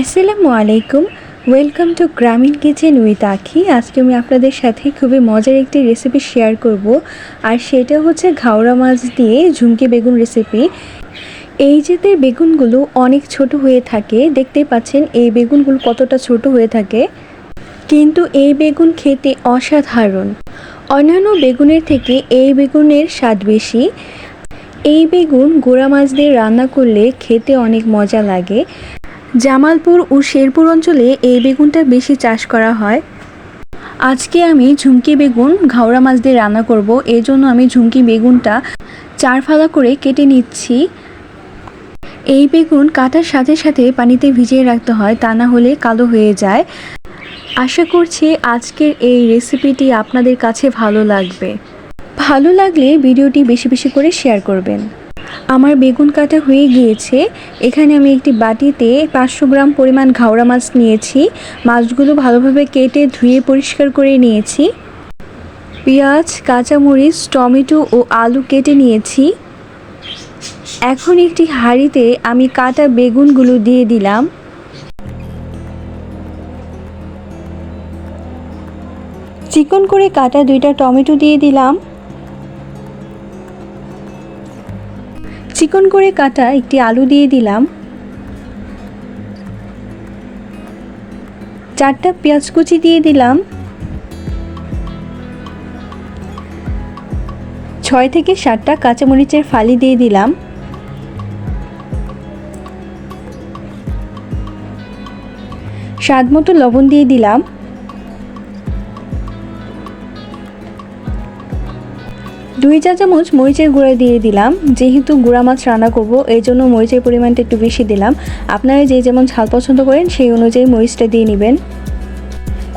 আসসালামু আলাইকুম। Welcome to গ্রামীণ কিচেন উইথ আখি। আজকে আমি আপনাদের সাথে খুবই মজার একটি রেসিপি শেয়ার করব, আর সেটা হচ্ছে ঘাওড়া মাছ দিয়ে ঝুমকি বেগুন রেসিপি। এই জাতের বেগুনগুলো অনেক ছোট হয়ে থাকে, দেখতেই পাচ্ছেন এই বেগুনগুলো কতটা ছোট হয়ে থাকে, কিন্তু এই বেগুন খেতে অসাধারণ। অন্যান্য বেগুনের থেকে এই বেগুনের স্বাদ বেশি। এই বেগুন গোড়া মাছ দিয়ে রান্না করলে খেতে অনেক মজা লাগে। জামালপুর ও শেরপুর অঞ্চলে এই বেগুনটা বেশি চাষ করা হয়। আজকে আমি ঝুমকি বেগুন ঘাওড়া মাছ দিয়ে রান্না করব। এই জন্য আমি ঝুমকি বেগুনটা 4 ফালা করে কেটে নিচ্ছি। এই বেগুন কাটার সাথে সাথে পানিতে ভিজিয়ে রাখতে হয়, তা না হলে কালো হয়ে যায়। আশা করছি আজকের এই রেসিপিটি আপনাদের কাছে ভালো লাগবে। ভালো লাগলে ভিডিওটি বেশি বেশি করে শেয়ার করবেন। আমার বেগুন কাটা হয়ে গিয়েছে। এখানে আমি একটি বাটিতে 500 গ্রাম পরিমাণ ঘাওড়া মাছ নিয়েছি। মাছগুলো ভালোভাবে কেটে ধুয়ে পরিষ্কার করে নিয়েছি। পেঁয়াজ, কাঁচামরিচ, টমেটো ও আলু কেটে নিয়েছি। এখন একটি হাঁড়িতে আমি কাটা বেগুনগুলো দিয়ে দিলাম। চিকন করে কাটা 2টা টমেটো দিয়ে দিলাম। চিকন করে কাটা একটি আলু দিয়ে দিলাম। 4টা পেঁয়াজ কুচি দিয়ে দিলাম। 6 থেকে 7টা কাঁচামরিচের ফালি দিয়ে দিলাম। স্বাদমতো লবণ দিয়ে দিলাম। 2 চা চামচ মরিচের গুঁড়া দিয়ে দিলাম। যেহেতু গুঁড়া মাছ রান্না করব, এই জন্য মরিচের পরিমাণটা একটু বেশি দিলাম। আপনারা যে যেমন ঝাল পছন্দ করেন সেই অনুযায়ী মরিচটা দিয়ে নেবেন।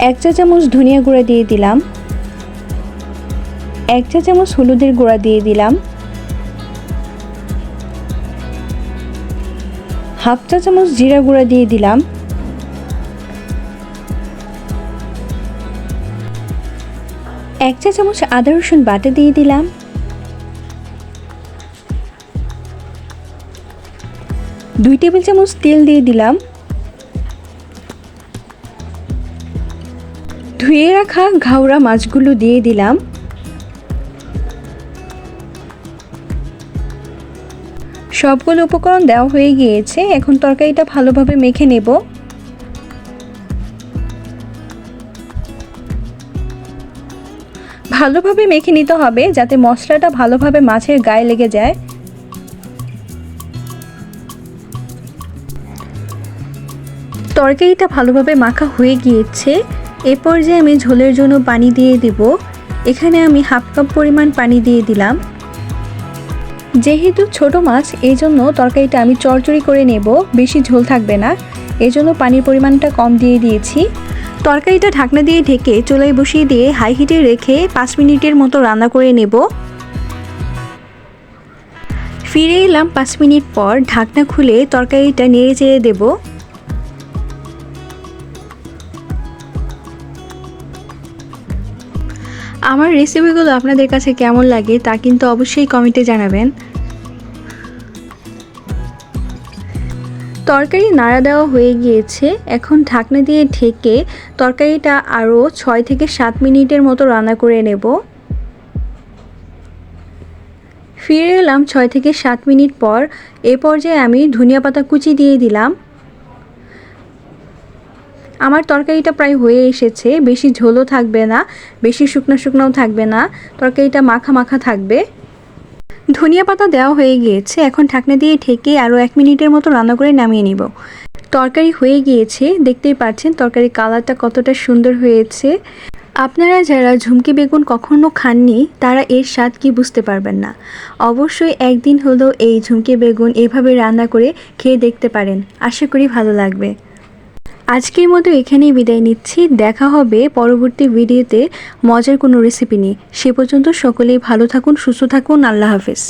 1 চা চামচ ধনিয়া গুঁড়া দিয়ে দিলাম। 1 চা চামচ হলুদের গুঁড়া দিয়ে দিলাম। 1/2 চা চামচ জিরা গুঁড়া দিয়ে দিলাম। 1 চা চামচ আদা রসুন বাটা দিয়ে দিলাম। 2 টেবিল চামচ তেল দিয়ে দিলাম। ধুয়ে রাখা ঘাওড়া মাছগুলো দিয়ে দিলাম। সবগুলো উপকরণ দেওয়া হয়ে গিয়েছে। এখন তরকারিটা ভালোভাবে মেখে নেব। ভালোভাবে মেখে নিতে হবে যাতে মশলাটা ভালোভাবে মাছের গায়ে লেগে যায়। তরকারিটা ভালোভাবে মাখা হয়ে গিয়েছে। এ পর্যায়ে আমি ঝোলের জন্য পানি দিয়ে দেব। এখানে আমি 1/2 কাপ পরিমাণ পানি দিয়ে দিলাম। যেহেতু ছোট মাছ, এই জন্য তরকারিটা আমি চড়চড়ি করে নেব, বেশি ঝোল থাকবে না, এই জন্য পানির পরিমাণটা কম দিয়ে দিয়েছি। তরকারিটা ঢাকনা দিয়ে ঢেকে চুলায় বসিয়ে দিয়ে হাই হিটে রেখে 5 মিনিটের মতো রান্না করে নেব। ফিরে এলাম 5 মিনিট পর। ঢাকনা খুলে তরকারিটা নেড়ে চেড়ে দেব। আমার রেসিপিগুলো আপনাদের কাছে কেমন লাগে তা কিন্তু অবশ্যই কমেন্টে জানাবেন। তরকারি নাড়া দেওয়া হয়ে গিয়েছে। এখন ঢাকনা দিয়ে ঢেকে তরকারিটা আরও 6 থেকে 7 মিনিটের মতো রান্না করে নেব। ফিরে এলাম 6 থেকে 7 মিনিট পর। এ পর্যায়ে আমি ধনিয়া পাতা কুচি দিয়ে দিলাম। আমার তরকারিটা প্রায় হয়ে এসেছে। বেশি ঝোলও থাকবে না, বেশি শুকনো শুকনোও থাকবে না, তরকারিটা মাখা মাখা থাকবে। ধনিয়া পাতা দেওয়া হয়ে গিয়েছে। এখন ঢাকনা দিয়ে ঢেকে আরও 1 মিনিটের মতো রান্না করে নামিয়ে নিব। তরকারি হয়ে গিয়েছে, দেখতেই পাচ্ছেন তরকারির কালারটা কতটা সুন্দর হয়েছে। আপনারা যারা ঝুমকি বেগুন কখনো খাননি তারা এর স্বাদ কি বুঝতে পারবেন না। অবশ্যই একদিন হলেও এই ঝুমকি বেগুন এভাবে রান্না করে খেয়ে দেখতে পারেন। আশা করি ভালো লাগবে। আজকের মতো এখানেই বিদায় নিচ্ছি। দেখা হবে পরবর্তী ভিডিওতে মজার কোনো রেসিপি নিয়ে। সে পর্যন্ত সকলেই ভালো থাকুন, সুস্থ থাকুন। আল্লাহ হাফেজ।